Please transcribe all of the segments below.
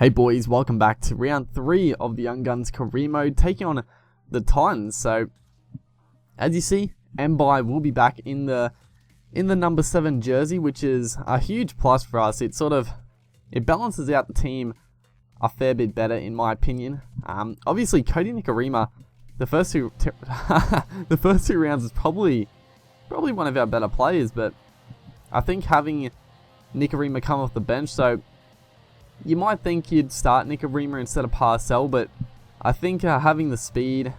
Hey boys, welcome back to round 3 of the Young Guns career mode, taking on the Titans. So, as you see, Mbai will be back in the number 7 jersey, which is a huge plus for us. It balances out the team a fair bit better, in my opinion. Obviously, Cody Nikarima, the first two rounds is probably one of our better players, but I think having Nikarima come off the bench, so you might think you'd start Nikarima instead of Parcell, but I think having the speed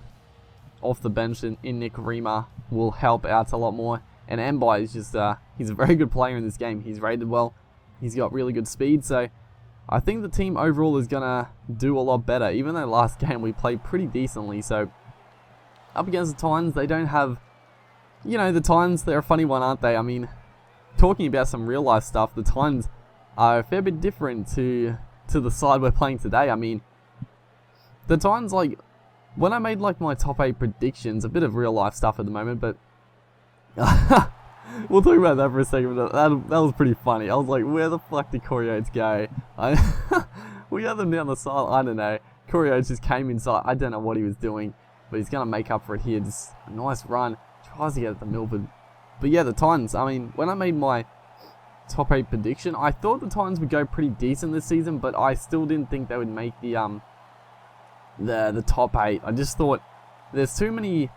off the bench in Nikarima will help out a lot more. And Mbai is just, he's a very good player in this game. He's rated well. He's got really good speed, so I think the team overall is going to do a lot better. Even though last game we played pretty decently, so up against the Titans, they don't have, the Titans, they're a funny one, aren't they? I mean, talking about some real life stuff, the Titans are a fair bit different to the side we're playing today. I mean, the Titans, when I made my top 8 predictions, a bit of real life stuff at the moment, but we'll talk about that for a second. That was pretty funny. I was like, where the fuck did Corey Oates go? We had them down the side. I don't know. Corey Oates just came inside. I don't know what he was doing, but he's going to make up for it here. Just a nice run. Tries to get at the Milford. But yeah, the Titans, I mean, when I made my top 8 prediction, I thought the Titans would go pretty decent this season, but I still didn't think they would make the top 8. I just thought there's too many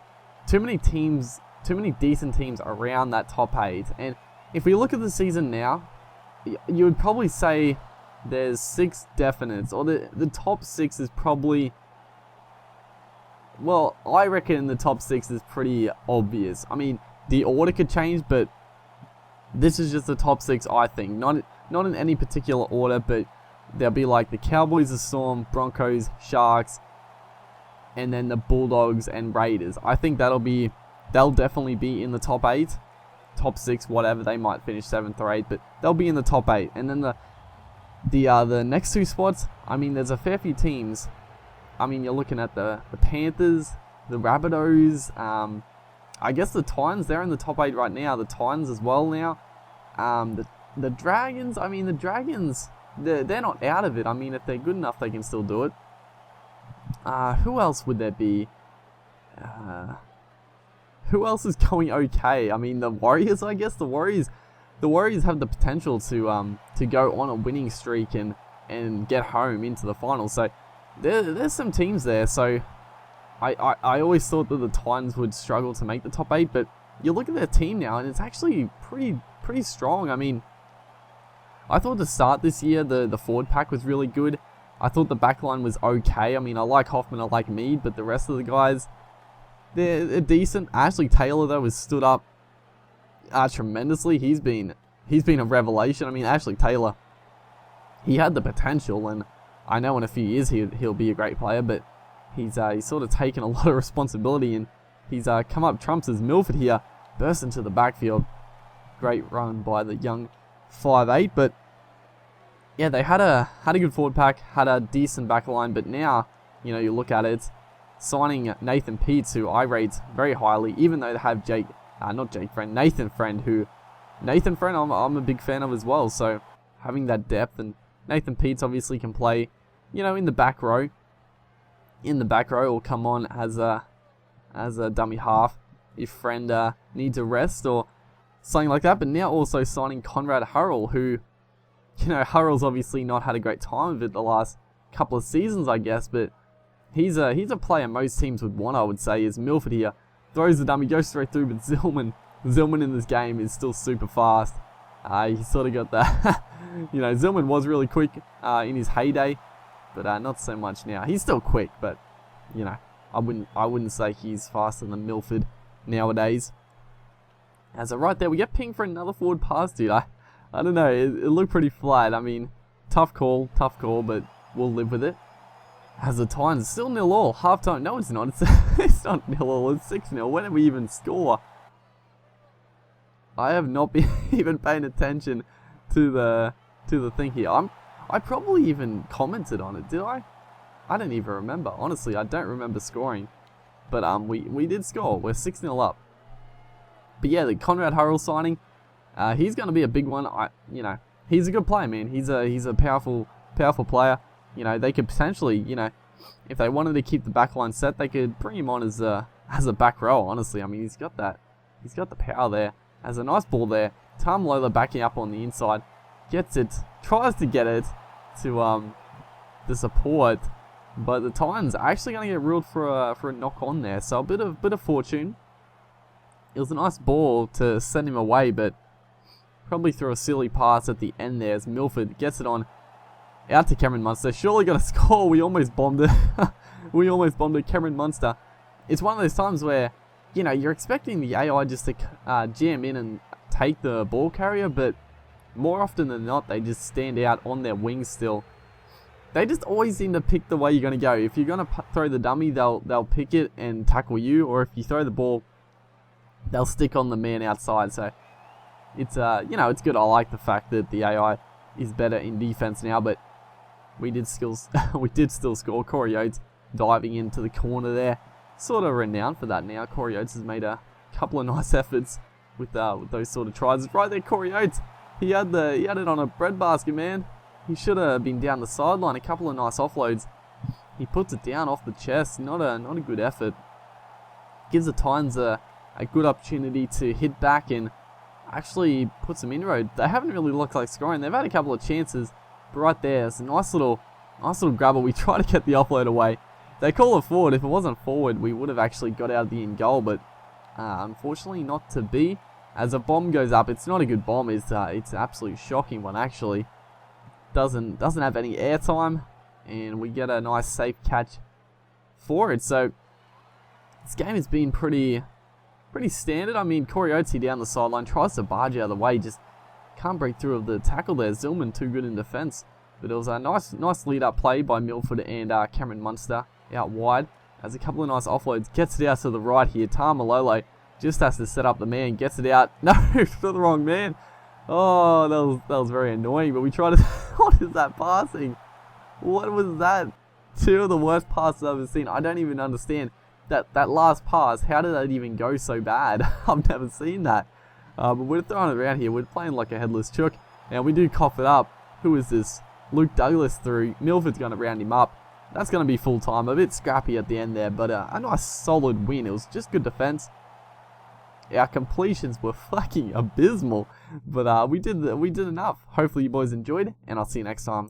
teams, too many decent teams around that top 8. And if we look at the season now, you would probably say there's 6 definites, or the top 6 is probably, well, I reckon the top 6 is pretty obvious. I mean, the order could change, but this is just the top 6, I think. Not in any particular order, but there'll be like the Cowboys, the Storm, Broncos, Sharks, and then the Bulldogs and Raiders. I think they'll definitely be in the top 8, top 6, whatever. They might finish 7th or 8th, but they'll be in the top 8. And then the next 2 spots, I mean, there's a fair few teams. I mean, you're looking at the Panthers, the Rabbitohs, I guess the Titans, they're in the top 8 right now. The Titans as well now. The Dragons, I mean, the Dragons, they're not out of it. I mean, if they're good enough, they can still do it. Who else would there be? Who else is going okay? I mean, the Warriors, I guess. The Warriors have the potential to go on a winning streak and get home into the finals. So there's some teams there. So I always thought that the Titans would struggle to make the top 8, but you look at their team now, and it's actually pretty strong. I mean, I thought to start this year, the forward pack was really good. I thought the back line was okay. I mean, I like Hoffman, I like Mead, but the rest of the guys, they're decent. Ashley Taylor, though, has stood up tremendously. He's been a revelation. I mean, Ashley Taylor, he had the potential, and I know in a few years he'll be a great player, but he's sort of taken a lot of responsibility, and he's come up trumps as Milford here, burst into the backfield. Great run by the young 5'8", but yeah, they had a good forward pack, had a decent back line, but now, you look at it, signing Nathan Peets, who I rate very highly, even though they have Nathan Friend, I'm a big fan of as well, so having that depth, and Nathan Peets obviously can play, in the back row. In the back row, or come on as a dummy half if Friend needs a rest or something like that. But now also signing Conrad Hurrell, who, Hurrell's obviously not had a great time of it the last couple of seasons, I guess, but he's a player most teams would want, I would say. Is Milford here, throws the dummy, goes straight through, but Zillman in this game is still super fast. He sort of got that, Zillman was really quick in his heyday, but not so much now. He's still quick, but I wouldn't say he's faster than Milford nowadays. As right there, we get pinged for another forward pass, dude. I don't know. It looked pretty flat. I mean, tough call, but we'll live with it. As the Titans still 0-0, halftime. No, it's not. It's not 0-0. It's 6-0. When did we even score? I have not been even paying attention to the thing here. I probably even commented on it, did I? I don't even remember. Honestly, I don't remember scoring. But we did score. We're 6-0 up. But yeah, the Conrad Hurrell signing, he's going to be a big one. He's a good player, man. He's a powerful player. You know, they could potentially, you know, if they wanted to keep the back line set, they could bring him on as a back row, honestly. I mean, he's got the power there. Has a nice ball there. Lola backing up on the inside. Gets it. Tries to get it to the support. But the Titans are actually going to get ruled for a knock on there. So a bit of fortune. It was a nice ball to send him away, but probably threw a silly pass at the end there as Milford gets it on out to Cameron Munster. Surely got a score. We almost bombed it. We almost bombed it. Cameron Munster. It's one of those times where, you know, you're expecting the AI just to jam in and take the ball carrier, but more often than not, they just stand out on their wings still. They just always seem to pick the way you're going to go. If you're going to throw the dummy, they'll pick it and tackle you, or if you throw the ball, they'll stick on the man outside. So it's you know, it's good. I like the fact that the AI is better in defense now, but we did still score. Corey Oates diving into the corner there, sort of renowned for that now. Corey Oates has made a couple of nice efforts with those sort of tries. Right there, Corey Oates. He had it on a breadbasket, man. He should have been down the sideline. A couple of nice offloads. He puts it down off the chest. Not a good effort. Gives the Titans a good opportunity to hit back and actually put some inroad. They haven't really looked like scoring. They've had a couple of chances, but right there, it's a nice little grabber. We try to get the offload away. They call it forward. If it wasn't forward, we would have actually got out of the end goal, but unfortunately not to be. As a bomb goes up, it's not a good bomb. It's an absolute shocking one, actually. Doesn't have any airtime, and we get a nice safe catch for it. So this game has been pretty standard. I mean, Corey Oates down the sideline tries to barge out of the way, just can't break through of the tackle there. Zillman too good in defense, but it was a nice lead up play by Milford and Cameron Munster out wide. Has a couple of nice offloads, gets it out to the right here. Tamalolo just has to set up the man, gets it out. No, for the wrong man. Oh, that was very annoying, but we tried to... What is that passing? What was that? Two of the worst passes I've ever seen. I don't even understand. That last pass, how did that even go so bad? I've never seen that. But we're throwing it around here. We're playing like a headless chook. And we do cough it up. Who is this? Luke Douglas through. Milford's going to round him up. That's going to be full time. A bit scrappy at the end there, but a nice solid win. It was just good defense. Our completions were fucking abysmal, but we did enough. Hopefully you boys enjoyed, and I'll see you next time.